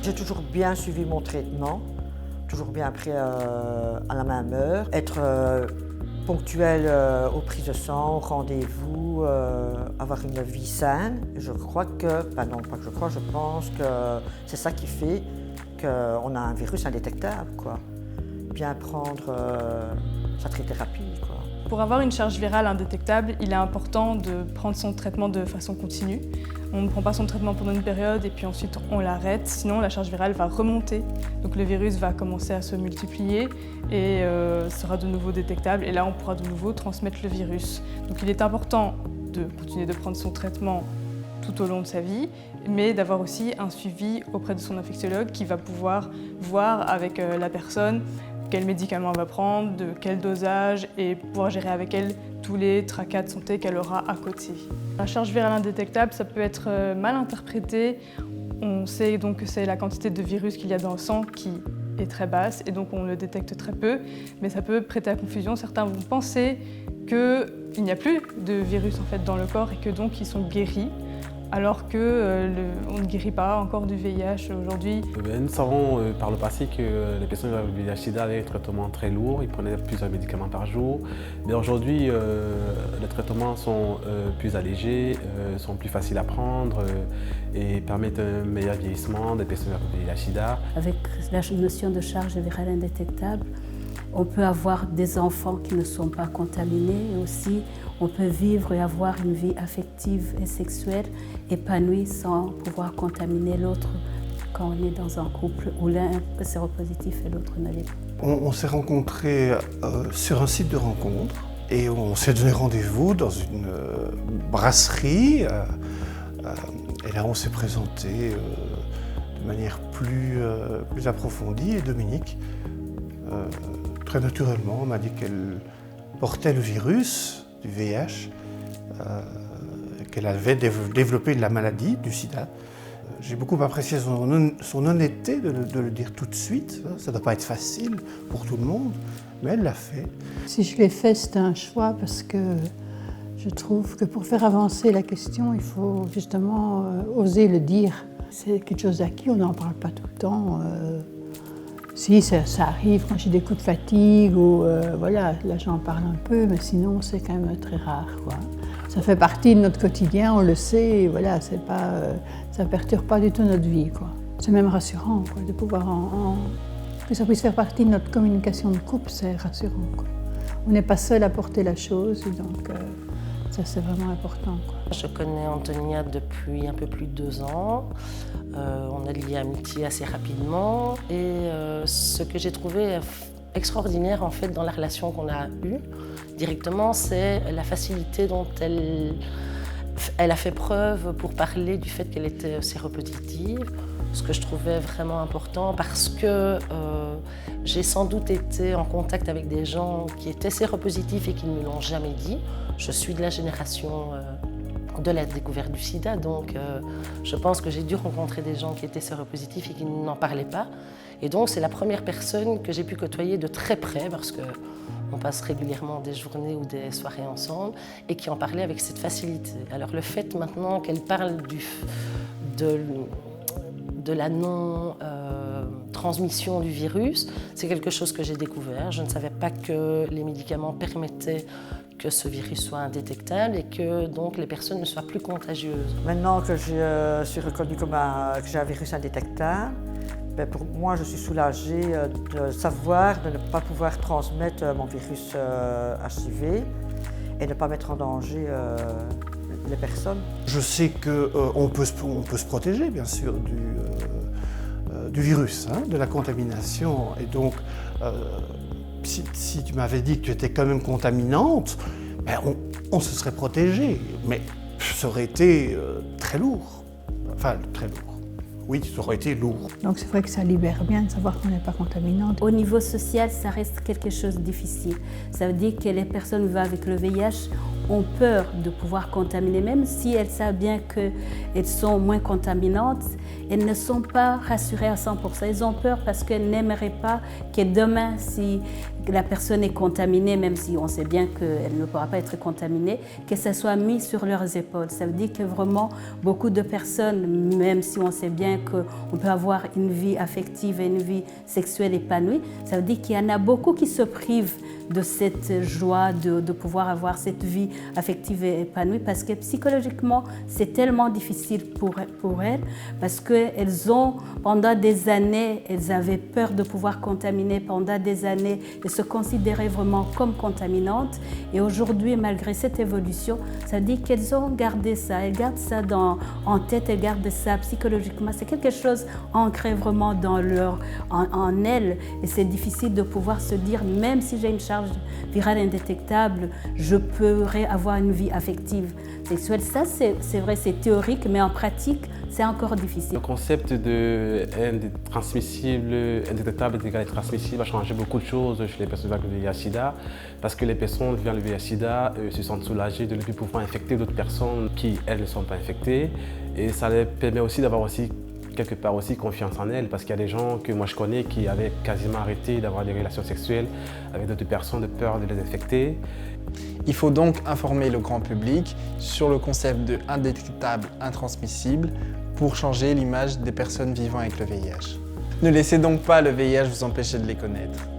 J'ai toujours bien suivi mon traitement, toujours bien pris à la même heure, être ponctuel aux prises de sang, aux rendez-vous, avoir une vie saine. Je crois que, non pas que je crois, je pense que c'est ça qui fait qu'on a un virus indétectable, quoi. Bien prendre sa trithérapie, quoi. Pour avoir une charge virale indétectable, il est important de prendre son traitement de façon continue. On ne prend pas son traitement pendant une période et puis ensuite on l'arrête, sinon la charge virale va remonter. Donc le virus va commencer à se multiplier et sera de nouveau détectable et là on pourra de nouveau transmettre le virus. Donc il est important de continuer de prendre son traitement tout au long de sa vie, mais d'avoir aussi un suivi auprès de son infectiologue qui va pouvoir voir avec la personne quel médicament elle va prendre, de quel dosage et pouvoir gérer avec elle tous les tracas de santé qu'elle aura à côté. La charge virale indétectable, ça peut être mal interprété. On sait donc que c'est la quantité de virus qu'il y a dans le sang qui est très basse et donc on le détecte très peu, mais ça peut prêter à confusion. Certains vont penser qu'il n'y a plus de virus en fait dans le corps et que donc ils sont guéris, alors qu'on ne guérit pas encore du VIH aujourd'hui. Nous savons par le passé que les personnes avec le VIH/SIDA avaient des traitements très lourds, ils prenaient plusieurs médicaments par jour. Mais aujourd'hui, les traitements sont plus allégés, sont plus faciles à prendre et permettent un meilleur vieillissement des personnes avec le VIH/SIDA. Avec la notion de charge virale indétectable, on peut avoir des enfants qui ne sont pas contaminés et aussi on peut vivre et avoir une vie affective et sexuelle épanouie sans pouvoir contaminer l'autre quand on est dans un couple où l'un est séropositif et l'autre ne l'est pas. On s'est rencontrés sur un site de rencontre et on s'est donné rendez-vous dans une brasserie. Et là, on s'est présenté de manière plus approfondie et Dominique, très naturellement, m'a dit qu'elle portait le virus du VIH, qu'elle avait développé la maladie du sida. J'ai beaucoup apprécié son honnêteté de le dire tout de suite. Ça ne doit pas être facile pour tout le monde, mais elle l'a fait. Si je l'ai fait, c'était un choix parce que je trouve que pour faire avancer la question, il faut justement oser le dire. C'est quelque chose d'acquis, on n'en parle pas tout le temps. Si, ça arrive quand j'ai des coups de fatigue ou voilà, là j'en parle un peu, mais sinon c'est quand même très rare, quoi. Ça fait partie de notre quotidien, on le sait, et voilà, c'est pas, ça ne perturbe pas du tout notre vie, quoi. C'est même rassurant, quoi, de pouvoir que ça puisse faire partie de notre communication de couple, c'est rassurant, quoi. On n'est pas seul à porter la chose, et donc ça c'est vraiment important, quoi. Je connais Antonia depuis un peu plus de 2 ans. On a lié amitié assez rapidement et ce que j'ai trouvé extraordinaire en fait dans la relation qu'on a eue directement, c'est la facilité dont elle a fait preuve pour parler du fait qu'elle était séropositive, ce que je trouvais vraiment important parce que j'ai sans doute été en contact avec des gens qui étaient séropositifs et qui ne me l'ont jamais dit. Je suis de la génération de la découverte du sida, donc je pense que j'ai dû rencontrer des gens qui étaient séropositifs et qui n'en parlaient pas. Et donc c'est la première personne que j'ai pu côtoyer de très près parce qu'on passe régulièrement des journées ou des soirées ensemble et qui en parlait avec cette facilité. Alors le fait maintenant qu'elle parle de la non-transmission du virus, c'est quelque chose que j'ai découvert. Je ne savais pas que les médicaments permettaient que ce virus soit indétectable et que donc les personnes ne soient plus contagieuses. Maintenant que je suis reconnue comme que j'ai un virus indétectable, ben pour moi je suis soulagée de savoir de ne pas pouvoir transmettre mon virus HIV et ne pas mettre en danger les personnes. Je sais qu'on peut se protéger bien sûr du virus, hein, de la contamination et donc si tu m'avais dit que tu étais quand même contaminante, ben on se serait protégé, mais ça aurait été très lourd. Enfin, très lourd. Oui, ça aurait été lourd. Donc c'est vrai que ça libère bien de savoir qu'on n'est pas contaminante. Au niveau social, ça reste quelque chose de difficile. Ça veut dire que les personnes vivant avec le VIH ont peur de pouvoir contaminer, même si elles savent bien qu'elles sont moins contaminantes, elles ne sont pas rassurées à 100%. Elles ont peur parce qu'elles n'aimeraient pas que demain, si la personne est contaminée, même si on sait bien qu'elle ne pourra pas être contaminée, que ça soit mis sur leurs épaules. Ça veut dire que vraiment beaucoup de personnes, même si on sait bien qu'on peut avoir une vie affective et une vie sexuelle épanouie, ça veut dire qu'il y en a beaucoup qui se privent de cette joie de pouvoir avoir cette vie affective et épanouie, parce que psychologiquement c'est tellement difficile pour elles, parce qu'elles ont pendant des années, elles avaient peur de pouvoir contaminer, pendant des années elles se considéraient vraiment comme contaminantes, et aujourd'hui malgré cette évolution, ça veut dire qu'elles ont gardé ça, elles gardent ça en tête, elles gardent ça psychologiquement, c'est quelque chose ancré vraiment en elles, et c'est difficile de pouvoir se dire même si j'ai une charge virale indétectable, je pourrais avoir une vie affective sexuelle. Ça, c'est vrai, c'est théorique, mais en pratique, c'est encore difficile. Le concept de transmissible, indétectable et transmissible a changé beaucoup de choses chez les personnes avec le VIH-Sida, parce que les personnes vivant le VIH-Sida se sentent soulagées de ne plus pouvoir infecter d'autres personnes qui, elles, ne sont pas infectées. Et ça leur permet aussi d'avoir aussi quelque part aussi confiance en elles, parce qu'il y a des gens que moi je connais qui avaient quasiment arrêté d'avoir des relations sexuelles avec d'autres personnes de peur de les infecter. Il faut donc informer le grand public sur le concept de indétectable, intransmissible pour changer l'image des personnes vivant avec le VIH. Ne laissez donc pas le VIH vous empêcher de les connaître.